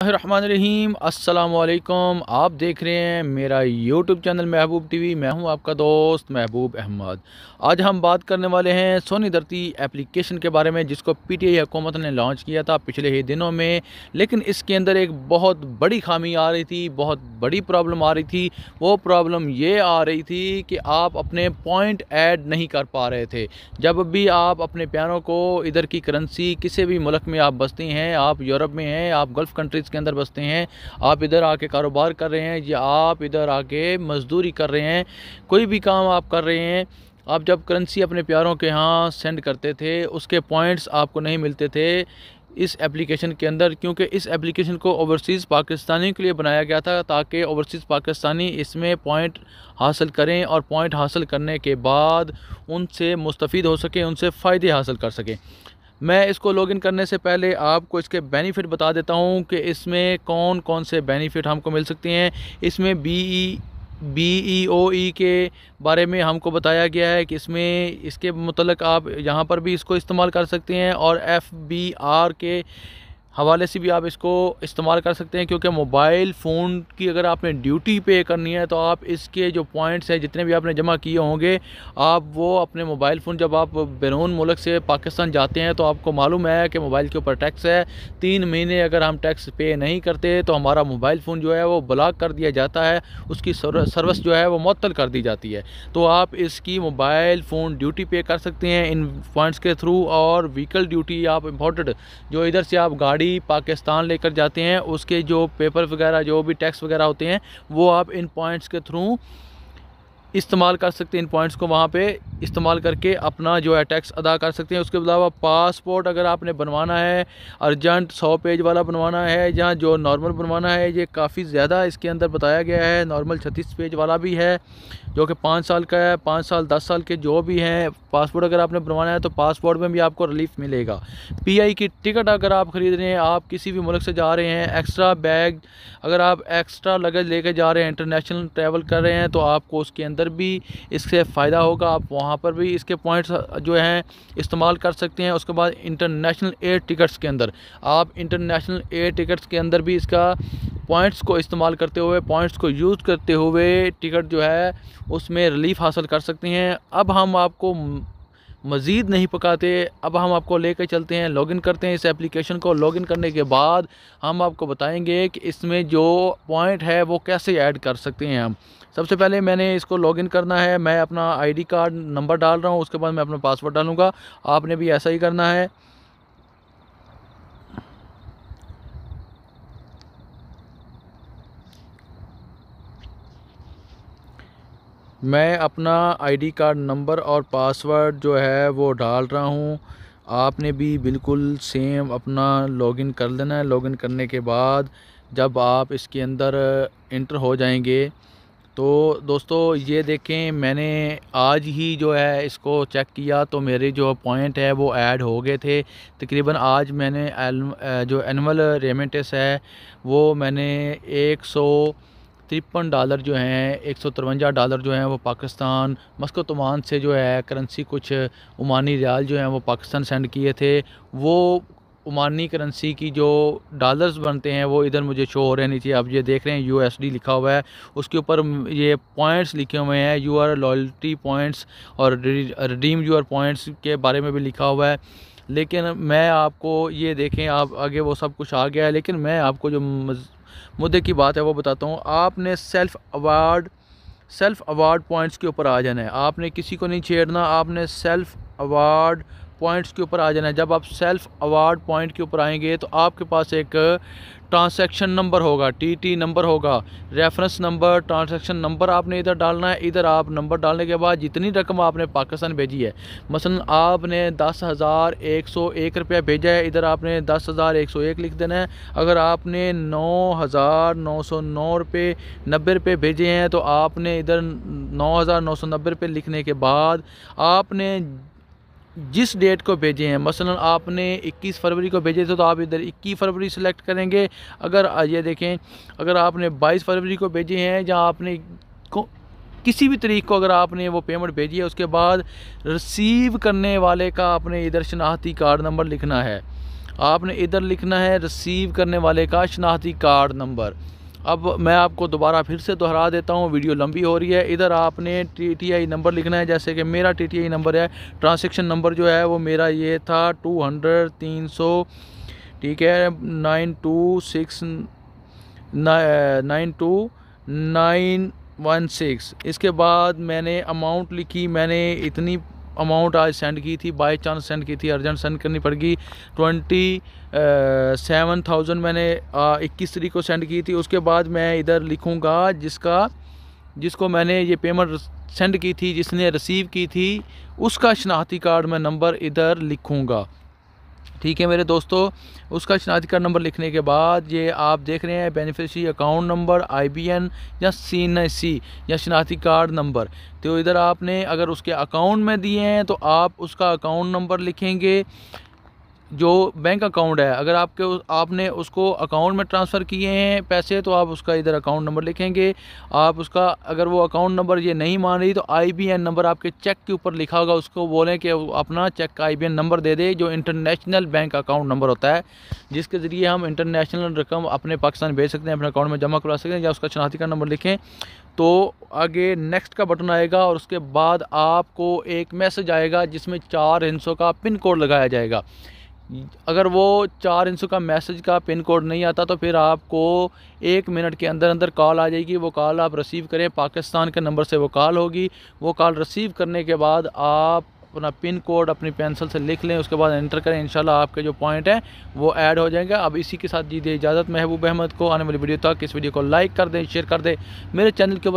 रहीम अस्सलाम वालेकुम। आप देख रहे हैं मेरा यूट्यूब चैनल महबूब टीवी। मैं हूं आपका दोस्त महबूब अहमद। आज हम बात करने वाले हैं सोनी धरती एप्लीकेशन के बारे में, जिसको पीटीआई हुकूमत ने लॉन्च किया था पिछले ही दिनों में। लेकिन इसके अंदर एक बहुत बड़ी खामी आ रही थी, बहुत बड़ी प्रॉब्लम आ रही थी। वो प्रॉब्लम ये आ रही थी कि आप अपने पॉइंट ऐड नहीं कर पा रहे थे। जब भी आप अपने प्यारों को इधर की करेंसी, किसी भी मुल्क में आप बसती हैं, आप यूरोप में हैं, आप गल्फ़ कंट्रीज़ के अंदर बसते हैं, आप इधर आके कारोबार कर रहे हैं या आप इधर आके मज़दूरी कर रहे हैं, कोई भी काम आप कर रहे हैं, आप जब करेंसी अपने प्यारों के यहाँ सेंड करते थे उसके पॉइंट्स आपको नहीं मिलते थे इस एप्लीकेशन के अंदर। क्योंकि इस एप्लीकेशन को ओवरसीज़ पाकिस्तानी के लिए बनाया गया था, ताकि ओवरसीज़ पाकिस्तानी इसमें पॉइंट हासिल करें और पॉइंट हासिल करने के बाद उनसे मुस्तफ़ीद हो सकें, उनसे फ़ायदे हासिल कर सकें। मैं इसको लॉगिन करने से पहले आपको इसके बेनिफिट बता देता हूँ कि इसमें कौन कौन से बेनिफिट हमको मिल सकते हैं। इसमें BEOE के बारे में हमको बताया गया है कि इसमें इसके मुतल्लिक़ आप यहाँ पर भी इसको इस्तेमाल कर सकते हैं, और FBR के हवाले से भी आप इसको इस्तेमाल कर सकते हैं। क्योंकि मोबाइल फ़ोन की अगर आपने ड्यूटी पे करनी है तो आप इसके जो पॉइंट्स हैं, जितने भी आपने जमा किए होंगे, आप वो अपने मोबाइल फ़ोन, जब आप बैरून मुल्क से पाकिस्तान जाते हैं तो आपको मालूम है कि मोबाइल के ऊपर टैक्स है। 3 महीने अगर हम टैक्स पे नहीं करते तो हमारा मोबाइल फ़ोन जो है वो ब्लॉक कर दिया जाता है, उसकी सर्विस जो है वो मुअत्तल कर दी जाती है। तो आप इसकी मोबाइल फ़ोन ड्यूटी पे कर सकते हैं इन पॉइंट्स के थ्रू। और व्हीकल ड्यूटी, आप इम्पोर्टेड जो इधर से आप गाड़ी पाकिस्तान लेकर जाते हैं, उसके जो पेपर वगैरह, जो भी टैक्स वगैरह होते हैं, वो आप इन पॉइंट्स के थ्रू इस्तेमाल कर सकते हैं। इन पॉइंट्स को वहाँ पे इस्तेमाल करके अपना जो है टैक्स अदा कर सकते हैं। उसके अलावा पासपोर्ट अगर आपने बनवाना है, अर्जेंट 100 पेज वाला बनवाना है, या जो नॉर्मल बनवाना है, ये काफ़ी ज़्यादा इसके अंदर बताया गया है। नॉर्मल 36 पेज वाला भी है जो कि 5 साल का है, 5 साल 10 साल के जो भी हैं। पासपोर्ट अगर आपने बनवाना है तो पासपोर्ट में भी आपको रिलीफ मिलेगा। PI की टिकट अगर आप ख़रीद रहे हैं, आप किसी भी मुल्क से जा रहे हैं, एक्स्ट्रा बैग अगर आप एक्स्ट्रा लगेज लेकर जा रहे हैं, इंटरनेशनल ट्रैवल कर रहे हैं, तो आपको उसके अंदर भी इससे फ़ायदा होगा। आप वहाँ पर भी इसके पॉइंट्स जो हैं इस्तेमाल कर सकते हैं। उसके बाद इंटरनेशनल एयर टिकट्स के अंदर, आप इंटरनेशनल एयर टिकट्स के अंदर भी इसका पॉइंट्स को इस्तेमाल करते हुए, पॉइंट्स को यूज़ करते हुए टिकट जो है उसमें रिलीफ हासिल कर सकते हैं। अब हम आपको मज़ीद नहीं पकाते, अब हम आपको लेकर चलते हैं, लॉगिन करते हैं इस एप्लीकेशन को। लॉगिन करने के बाद हम आपको बताएंगे कि इसमें जो पॉइंट है वो कैसे ऐड कर सकते हैं हम। सबसे पहले मैंने इसको लॉगिन करना है, मैं अपना ID कार्ड नंबर डाल रहा हूँ, उसके बाद मैं अपना पासवर्ड डालूँगा। आपने भी ऐसा ही करना है। मैं अपना ID कार्ड नंबर और पासवर्ड जो है वो डाल रहा हूँ। आपने भी बिल्कुल सेम अपना लॉगिन कर लेना है। लॉगिन करने के बाद जब आप इसके अंदर इंटर हो जाएंगे तो दोस्तों ये देखें, मैंने आज ही जो है इसको चेक किया तो मेरे जो पॉइंट है वो ऐड हो गए थे। तकरीबन आज मैंने जो एनुअल रेमिटेंस है वो मैंने $153 जो हैं, $153 जो हैं वो पाकिस्तान मस्कत ओमान से जो है करेंसी, कुछ ओमानी रियाल जो हैं वो पाकिस्तान सेंड किए थे। वो ओमानी करेंसी की जो डॉलर्स बनते हैं वो इधर मुझे शो हो रहे नीचे। आप ये देख रहे हैं USD लिखा हुआ है, उसके ऊपर ये पॉइंट्स लिखे हुए हैं, यूर लॉयल्टी पॉइंट्स और रिडीम यूर पॉइंट्स के बारे में भी लिखा हुआ है। लेकिन मैं आपको ये देखें, आप आगे वो सब कुछ आ गया है, लेकिन मैं आपको जो मुद्दे की बात है वो बताता हूँ। आपने सेल्फ़ अवार्ड पॉइंट्स के ऊपर आ जाना है। आपने किसी को नहीं छेड़ना, आपने सेल्फ़ अवार्ड पॉइंट्स के ऊपर आ जाना है। जब आप सेल्फ़ अवार्ड पॉइंट के ऊपर आएंगे तो आपके पास एक ट्रांसैक्शन नंबर होगा, TT नंबर होगा, रेफरेंस नंबर, ट्रांसैक्शन नंबर आपने इधर डालना है। इधर आप नंबर डालने के बाद जितनी रकम आपने पाकिस्तान भेजी है, मसलन आपने 10,101 रुपया भेजा है, इधर आपने 10,101 लिख देना है। अगर आपने 9,909 रुपये 90 रुपये भेजे हैं तो आपने इधर 9,990 रुपये लिखने के बाद आपने जिस डेट को भेजे हैं, मसलन आपने 21 फरवरी को भेजे थे तो आप इधर 21 फरवरी सेलेक्ट करेंगे। अगर ये देखें, अगर आपने 22 फरवरी को भेजे हैं, जहाँ आपने किसी भी तारीख को अगर आपने वो पेमेंट भेजी है, उसके बाद रिसीव करने वाले का आपने इधर शनाख्ती कार्ड नंबर लिखना है। आपने इधर लिखना है रिसीव करने वाले का शनाख्ती कार्ड नंबर। अब मैं आपको दोबारा फिर से दोहरा देता हूँ, वीडियो लंबी हो रही है। इधर आपने TTI नंबर लिखना है, जैसे कि मेरा TTI नंबर है, ट्रांसैक्शन नंबर जो है वो मेरा ये था 200-300, ठीक है, 9292916। इसके बाद मैंने अमाउंट लिखी, मैंने इतनी अमाउंट आज सेंड की थी, बाई चांस सेंड की थी, अर्जेंट सेंड करनी पड़ गई। 27,000 मैंने 21 तारीख को सेंड की थी। उसके बाद मैं इधर लिखूँगा जिसको मैंने ये पेमेंट सेंड की थी, जिसने रिसीव की थी, उसका शनाख्ती कार्ड मैं नंबर इधर लिखूँगा। ठीक है मेरे दोस्तों, उसका शनाख्ती कार्ड नंबर लिखने के बाद ये आप देख रहे हैं बेनिफिशियरी अकाउंट नंबर, IBN या CNC या शनाख्ती कार्ड नंबर। तो इधर आपने अगर उसके अकाउंट में दिए हैं तो आप उसका अकाउंट नंबर लिखेंगे, जो बैंक अकाउंट है। अगर आपने उसको अकाउंट में ट्रांसफ़र किए हैं पैसे तो आप उसका इधर अकाउंट नंबर लिखेंगे। आप उसका अगर वो अकाउंट नंबर ये नहीं मान रही तो IBN नंबर आपके चेक के ऊपर लिखा होगा, उसको बोलें कि अपना चेक का IBN नंबर दे दे, जो इंटरनेशनल बैंक अकाउंट नंबर होता है, जिसके ज़रिए हम इंटरनेशनल रकम अपने पाकिस्तान भेज सकते हैं, अपने अकाउंट में जमा करवा सकते हैं। या उसका शनाख्ती कार्ड नंबर लिखें तो आगे नेक्स्ट का बटन आएगा और उसके बाद आपको एक मैसेज आएगा जिसमें 4 हिस्सों का पिन कोड लगाया जाएगा। अगर वो 4 हिस्सों का मैसेज का पिन कोड नहीं आता तो फिर आपको 1 मिनट के अंदर अंदर कॉल आ जाएगी। वो कॉल आप रिसीव करें, पाकिस्तान के नंबर से वो कॉल होगी। वो कॉल रिसीव करने के बाद आप अपना पिन कोड अपनी पेंसिल से लिख लें, उसके बाद एंटर करें। इंशाल्लाह आपके जो पॉइंट हैं वो ऐड हो जाएंगे। अब इसी के साथ दीजिए इजाज़त महबूब अहमद को। आने वाली वीडियो तक इस वीडियो को लाइक कर दें, शेयर कर दें। मेरे चैनल के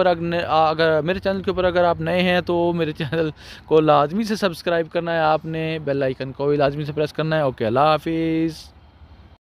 ऊपर अगर आप नए हैं तो मेरे चैनल को लाजमी से सब्सक्राइब करना है, आपने बेल आइकन को भी लाजमी से प्रेस करना है। ओके, अल्लाह हाफिज़।